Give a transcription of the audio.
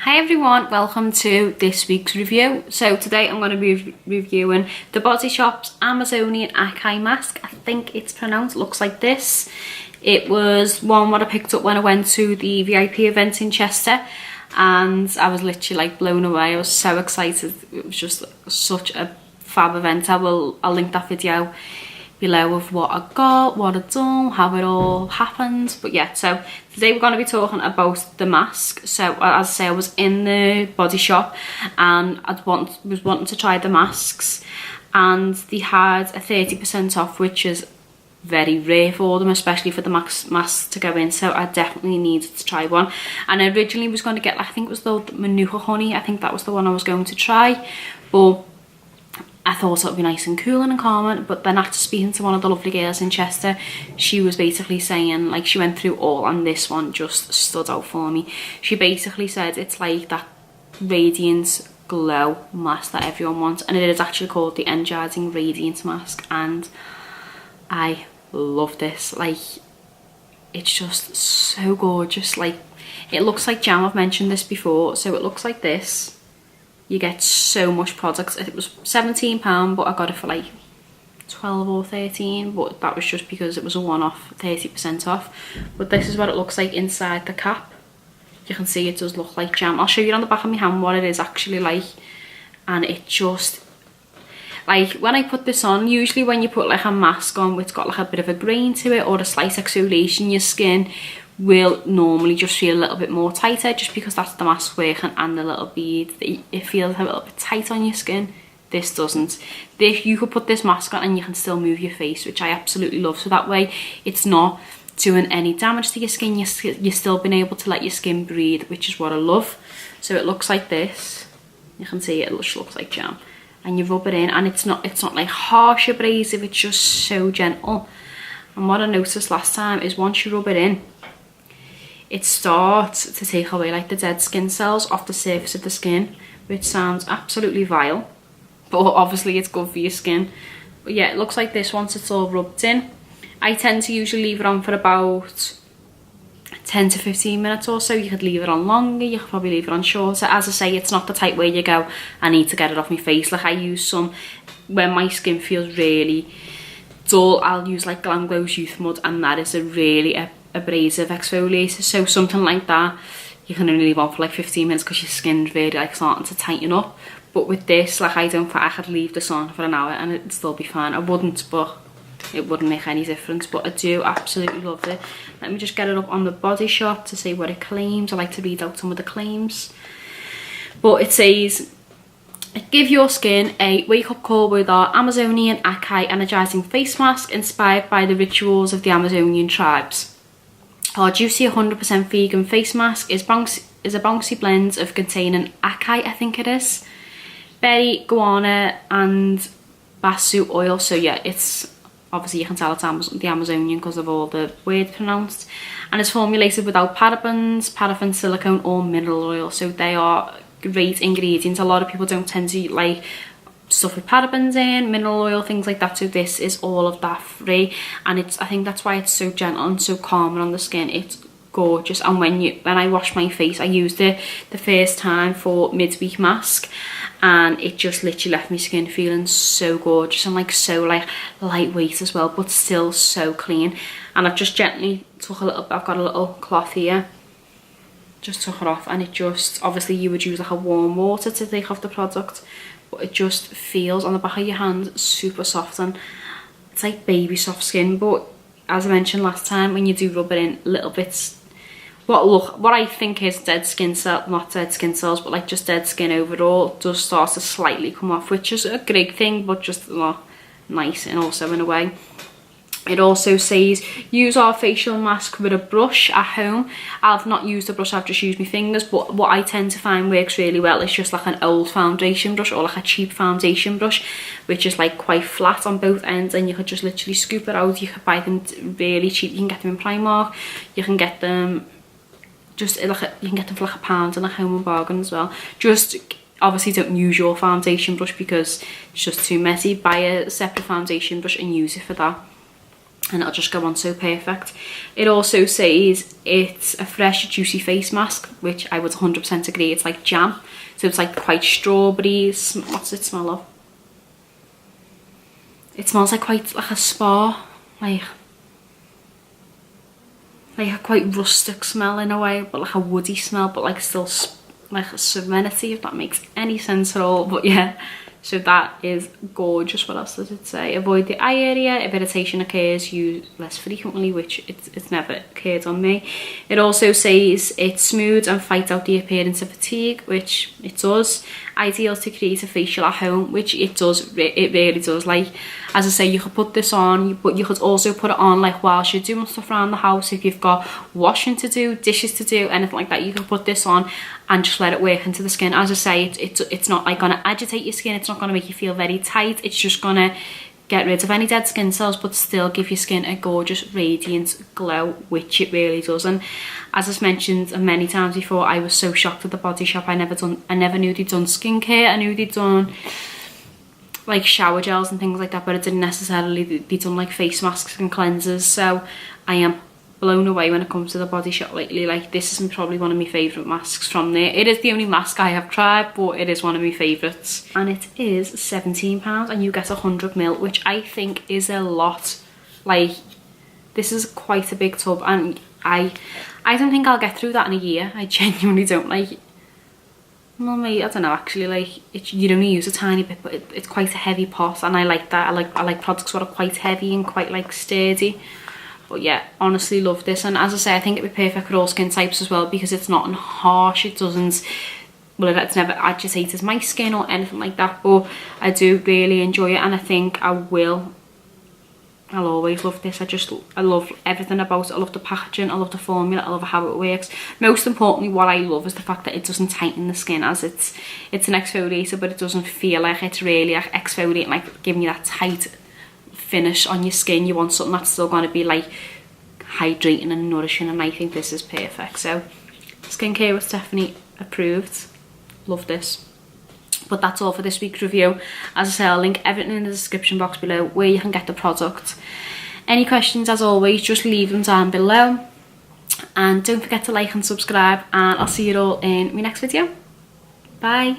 Hi everyone, welcome to this week's review. So today I'm going to be reviewing the Body Shop's Amazonian Açai mask. I think it's pronounced, looks like this. It was one what I picked up when I went to the VIP event in Chester, and I was literally like blown away. I was so excited. It was just such a fab event. I'll link that video below of what I got, what I done, how it all happened. But yeah, so today we're going to be talking about the mask. So as I say, I was in the Body Shop and was wanting to try the masks, and they had a 30% off, which is very rare for them, especially for the masks to go in. So I definitely needed to try one, and I originally was going to get, I think it was the Manuka honey. I think that was the one I was going to try, but I thought it would be nice and cooling and calming. But then after speaking to one of the lovely girls in Chester, she was basically saying, like, she went through all, and this one just stood out for me. She basically said it's like that radiance glow mask that everyone wants, and it is actually called the Energizing Radiance Mask, and I love this. Like, it's just so gorgeous. Like, it looks like jam. I've mentioned this before. So it looks like this. You get so much product. It was £17, but I got it for like 12 or 13, but that was just because it was a one-off, 30% off. But this is what it looks like inside the cap. You can see it does look like jam. I'll show you on the back of my hand what it is actually like, and it just, like, when I put this on, usually when you put like a mask on which got like a bit of a grain to it or a slight exfoliation, your skin will normally just feel a little bit more tighter, just because that's the mask working, and the little bead, it feels a little bit tight on your skin. This doesn't. You could put this mask on and you can still move your face, which I absolutely love. So that way it's not doing any damage to your skin. You're still being able to let your skin breathe, which is what I love. So it looks like this. You can see it looks like jam, and you rub it in, and it's not like harsh abrasive, it's just so gentle. And what I noticed last time is once you rub it in, it starts to take away like the dead skin cells off the surface of the skin, which sounds absolutely vile, but obviously it's good for your skin. But yeah, it looks like this once it's all rubbed in. I tend to usually leave it on for about 10 to 15 minutes or so. You could leave it on longer, you could probably leave it on shorter. As I say, it's not the type where you go, I need to get it off my face. Like, I use some when my skin feels really dull. I'll use like Glam Glow's Youth Mud, and that is a really abrasive exfoliator. So something like that you can only leave on for like 15 minutes because your skin's really like starting to tighten up. But with this, like, I could leave this on for an hour and it'd still be fine. I wouldn't, but it wouldn't make any difference. But I do absolutely love it. Let me just get it up on the Body Shop to see what it claims. I like to read out some of the claims. But it says, give your skin a wake-up call with our Amazonian Açai energizing face mask inspired by the rituals of the Amazonian tribes. Our juicy 100% vegan face mask is a bouncy blend of containing Açai, I think it is, berry, guarana and basu oil. So yeah, it's obviously, you can tell it's the Amazonian because of all the words pronounced, and it's formulated without parabens, paraffin, silicone or mineral oil. So they are great ingredients. A lot of people don't tend to like stuff with parabens in, mineral oil, things like that. So this is all of that free, and I think that's why it's so gentle and so calming on the skin. It's gorgeous. And when I wash my face, I used it the first time for midweek mask, and it just literally left my skin feeling so gorgeous and like so like lightweight as well, but still so clean. And I've just gently took I've got a little cloth here, just took it off, and it just, obviously you would use like a warm water to take off the product, but it just feels on the back of your hand super soft, and it's like baby soft skin. But as I mentioned last time, when you do rub it in, little bits, what I think is dead skin cell, not dead skin cells, but like just dead skin overall, does start to slightly come off, which is a great thing, but just not nice. And also, in a way, it also says use our facial mask with a brush at home. I've not used a brush, I've just used my fingers, but what I tend to find works really well is just like an old foundation brush or like a cheap foundation brush, which is like quite flat on both ends, and you could just literally scoop it out. You could buy them really cheap. You can get them in Primark, you can get them just like you can get them for like £1 in a Home and Bargain as well. Just obviously don't use your foundation brush because it's just too messy. Buy a separate foundation brush and use it for that. and it'll just go on so perfect. It also says it's a fresh juicy face mask, which I would 100% agree. It's like jam, so it's like quite strawberries. What's it smell of? It smells like quite like a spa, like a quite rustic smell in a way, but like a woody smell, but like still like a serenity, if that makes any sense at all. But yeah, so that is gorgeous. What else does it say? Avoid the eye area. If irritation occurs, use less frequently, which it's never occurred on me. It also says it smooths and fights out the appearance of fatigue, which it does. Ideal to create a facial at home, which it does. It really does. Like, as I say, you could put this on, but you could also put it on like whilst you're doing stuff around the house. If you've got washing to do, dishes to do, anything like that, you can put this on and just let it work into the skin. As I say, it's not like gonna agitate your skin. It's not gonna make you feel very tight. It's just gonna get rid of any dead skin cells, but still give your skin a gorgeous radiant glow, which it really does. And as I've mentioned many times before, I was so shocked at the Body Shop. I never knew they'd done skincare. I knew they'd done like shower gels and things like that, but it didn't necessarily be done like face masks and cleansers. So I am blown away when it comes to the Body Shop lately. Like, this is probably one of my favourite masks from there. It is the only mask I have tried, but it is one of my favourites. And it is £17 and you get 100ml, which I think is a lot. Like, this is quite a big tub, and I don't think I'll get through that in a year. I genuinely don't. Like, well, mate, I don't know, actually. Like, you'd only use a tiny bit, but it's quite a heavy pot, and I like that. I like products that are quite heavy and quite like sturdy. But yeah, honestly love this. And as I say, I think it'd be perfect for all skin types as well, because it's not harsh. It doesn't, well, it's never agitated my skin or anything like that. But I do really enjoy it, and I think I'll always love this. I love everything about it. I love the packaging, I love the formula, I love how it works. Most importantly, what I love is the fact that it doesn't tighten the skin, as it's an exfoliator, but it doesn't feel like it's really like exfoliating, like giving you that tight finish on your skin. You want something that's still going to be like hydrating and nourishing, and I think this is perfect. So skincare was definitely approved. Love this. But that's all for this week's review. As I say, I'll link everything in the description box below where you can get the product. Any questions, as always, just leave them down below, and don't forget to like and subscribe, and I'll see you all in my next video. Bye.